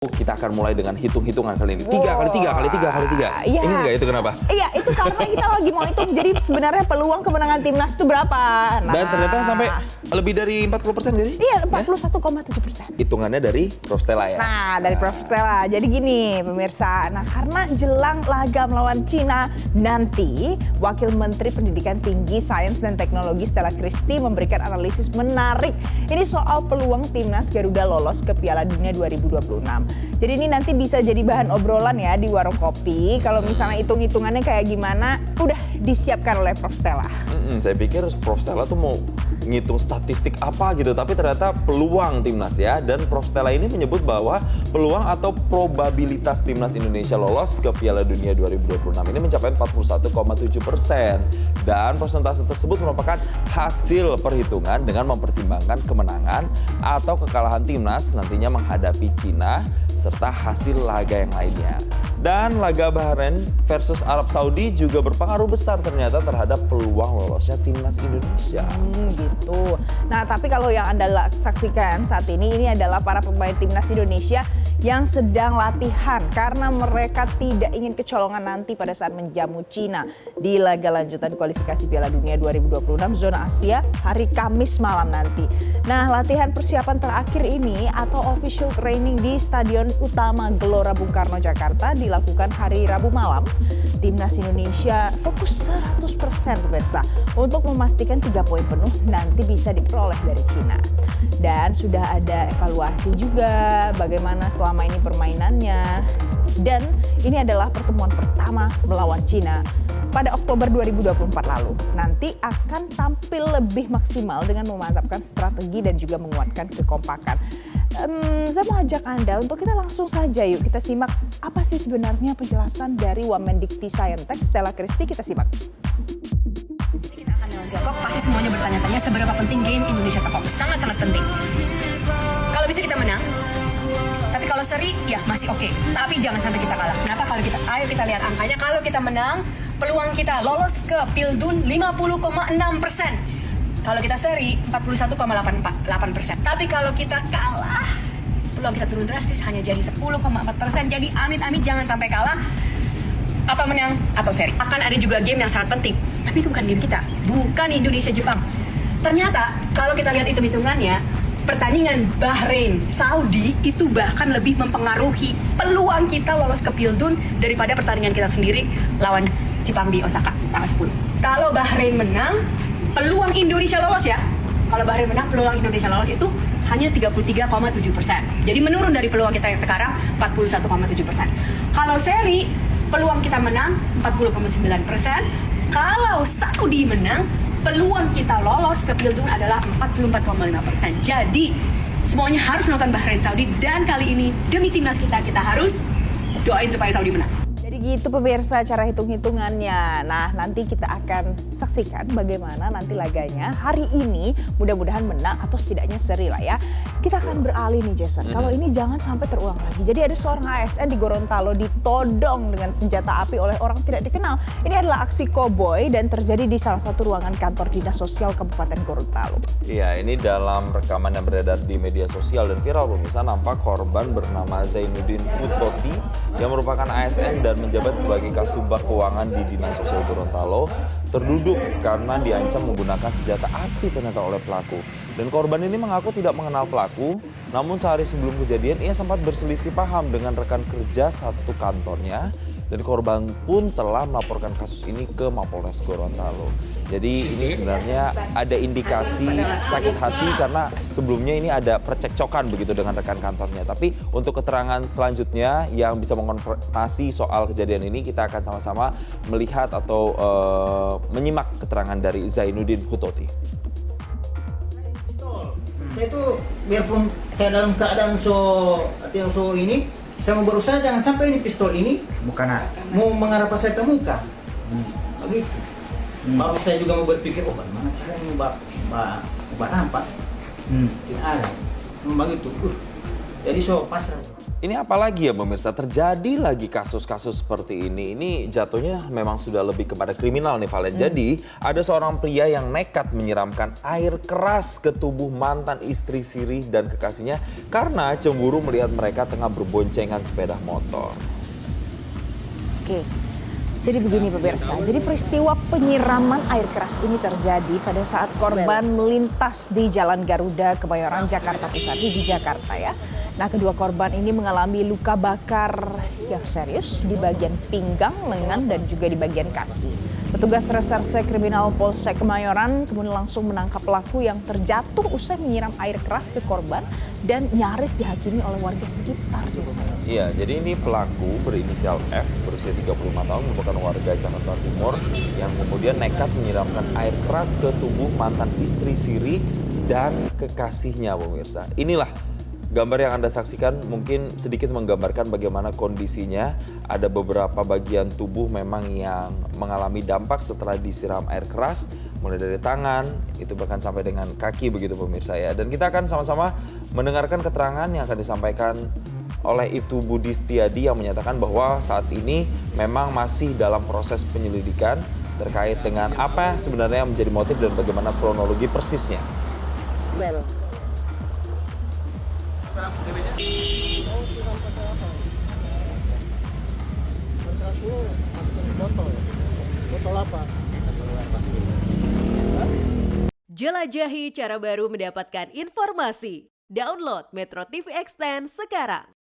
Kita akan mulai dengan hitung-hitungan kali ini. Kali tiga. Iya. Ingat nggak itu kenapa? Iya, itu karena kita lagi mau hitung. Jadi sebenarnya peluang kemenangan timnas itu berapa? Dan ternyata sampai lebih dari 40% nggak sih? Iya, 41,7%. Hitungannya dari Prof Stella ya? Nah, dari Prof Stella. Jadi gini, pemirsa. Nah, karena jelang laga melawan Cina nanti, Wakil Menteri Pendidikan Tinggi, Sains dan Teknologi Stella Christy memberikan analisis menarik. Ini soal peluang timnas Garuda lolos ke Piala Dunia 2026. Jadi ini nanti bisa jadi bahan obrolan ya di warung kopi. Kalau misalnya hitung-hitungannya kayak gimana, udah disiapkan oleh Prof Stella. Saya pikir Prof Stella tuh mau ngitung statistik apa gitu, tapi ternyata peluang timnas ya. Dan Prof Stella ini menyebut bahwa peluang atau probabilitas timnas Indonesia lolos ke Piala Dunia 2026 ini mencapai 41,7%. Dan persentase tersebut merupakan hasil perhitungan dengan mempertimbangkan kemenangan atau kekalahan timnas nantinya menghadapi Cina serta hasil laga yang lainnya. Dan laga Bahrain versus Arab Saudi juga berpengaruh besar ternyata terhadap peluang lolosnya timnas Indonesia. Gitu. Nah, tapi kalau yang Anda saksikan saat ini adalah para pemain timnas Indonesia yang sedang latihan karena mereka tidak ingin kecolongan nanti pada saat menjamu Cina di laga lanjutan kualifikasi Piala Dunia 2026 zona Asia hari Kamis malam nanti. Nah, latihan persiapan terakhir ini atau official training di Stadion Utama Gelora Bung Karno Jakarta dilakukan hari Rabu malam. Timnas Indonesia fokus 100% pemirsa untuk memastikan 3 poin penuh nanti bisa diperoleh dari Cina. Dan sudah ada evaluasi juga bagaimana selama ini permainannya. Dan ini adalah pertemuan pertama melawan Cina pada Oktober 2024 lalu. Nanti akan tampil lebih maksimal dengan memantapkan strategi dan juga menguatkan kekompakan. Saya mau ajak Anda untuk kita langsung saja yuk kita simak apa sih sebenarnya penjelasan dari Wamendikti Saintek Stella Christy. Kita simak. Kita akan lawan Tiongkok, pasti semuanya bertanya-tanya seberapa penting game Indonesia Tiongkok. Sangat-sangat penting. Kalau bisa kita menang, tapi kalau seri ya masih oke. Tapi jangan sampai kita kalah. Kenapa? Ayo kita lihat angkanya. Kalau kita menang, peluang kita lolos ke Pildun 50,6%. Kalau kita seri 41,8%. Tapi kalau kita kalah, peluang kita turun drastis hanya jadi 10,4%. Jadi amit-amit jangan sampai kalah. Atau menang atau seri. Akan ada juga game yang sangat penting. Tapi itu bukan game kita. Bukan Indonesia-Jepang. Ternyata kalau kita lihat hitung-hitungannya, pertandingan Bahrain, Saudi itu bahkan lebih mempengaruhi peluang kita lolos ke Pildun daripada pertandingan kita sendiri lawan Jepang di Osaka tanggal 10. Kalau Bahrain menang, peluang Indonesia lolos ya. Kalau Bahrain menang, peluang Indonesia lolos itu hanya 33,7%. Jadi menurun dari peluang kita yang sekarang 41,7%. Kalau seri, peluang kita menang 40,9%. Kalau Saudi menang, peluang kita lolos ke Pildun adalah 44,5%. Jadi semuanya harus nonton Bahrain Saudi dan kali ini demi timnas kita harus doain supaya Saudi menang. Jadi gitu pemirsa cara hitung-hitungannya. Nah, nanti kita akan saksikan bagaimana nanti laganya hari ini. Mudah-mudahan menang atau setidaknya seri lah ya. Kita akan beralih nih Jason. Kalau ini jangan sampai terulang lagi. Jadi ada seorang ASN di Gorontalo ditodong dengan senjata api oleh orang tidak dikenal. Ini adalah aksi koboi dan terjadi di salah satu ruangan kantor Dinas Sosial Kabupaten Gorontalo. Iya, ini dalam rekaman yang beredar di media sosial dan viral pemirsa, nampak korban bernama Zainuddin Hutoti yang merupakan ASN dan menjabat sebagai Kasubag Keuangan di Dinas Sosial Gorontalo terduduk karena diancam menggunakan senjata api ternyata oleh pelaku. Dan korban ini mengaku tidak mengenal pelaku, namun sehari sebelum kejadian ia sempat berselisih paham dengan rekan kerja satu kantornya dan korban pun telah melaporkan kasus ini ke Mapolres Gorontalo. Jadi ini sebenarnya ada indikasi sakit hati karena sebelumnya ini ada percekcokan begitu dengan rekan kantornya. Tapi untuk keterangan selanjutnya yang bisa mengonfirmasi soal kejadian ini kita akan sama-sama melihat atau menyimak keterangan dari Zainuddin Hutoti. Saya itu biarpun saya dalam keadaan ini, saya mau berusaha jangan sampai ini pistol ini bukan mau mengarah saya ke muka. Begitu. Baru saya juga mau berpikir, oh bagaimana caranya mbak nampas? Tidak ada. Begitu. Jadi pasrah. Ini apalagi ya pemirsa, terjadi lagi kasus-kasus seperti ini. Ini jatuhnya memang sudah lebih kepada kriminal nih Valen. Jadi ada seorang pria yang nekat menyiramkan air keras ke tubuh mantan istri siri dan kekasihnya karena cemburu melihat mereka tengah berboncengan sepeda motor. Oke, jadi begini pemirsa, jadi peristiwa penyiraman air keras ini terjadi pada saat korban melintas di Jalan Garuda, Kebayoran, Jakarta Pusat, di Jakarta ya. Nah, kedua korban ini mengalami luka bakar yang serius di bagian pinggang, lengan, dan juga di bagian kaki. Petugas Reserse Kriminal Polsek Kemayoran kemudian langsung menangkap pelaku yang terjatuh usai menyiram air keras ke korban dan nyaris dihakimi oleh warga sekitar. Iya, jadi ini pelaku berinisial F berusia 35 tahun merupakan warga Jakarta Timur yang kemudian nekat menyiramkan air keras ke tubuh mantan istri siri dan kekasihnya pemirsa. Inilah gambar yang Anda saksikan mungkin sedikit menggambarkan bagaimana kondisinya. Ada beberapa bagian tubuh memang yang mengalami dampak setelah disiram air keras, mulai dari tangan, itu bahkan sampai dengan kaki begitu pemirsa ya. Dan kita akan sama-sama mendengarkan keterangan yang akan disampaikan oleh Ibtu Budi Setiadi yang menyatakan bahwa saat ini memang masih dalam proses penyelidikan terkait dengan apa sebenarnya yang menjadi motif dan bagaimana kronologi persisnya. Jelajahi cara baru mendapatkan informasi. Download Metro TV Extend sekarang.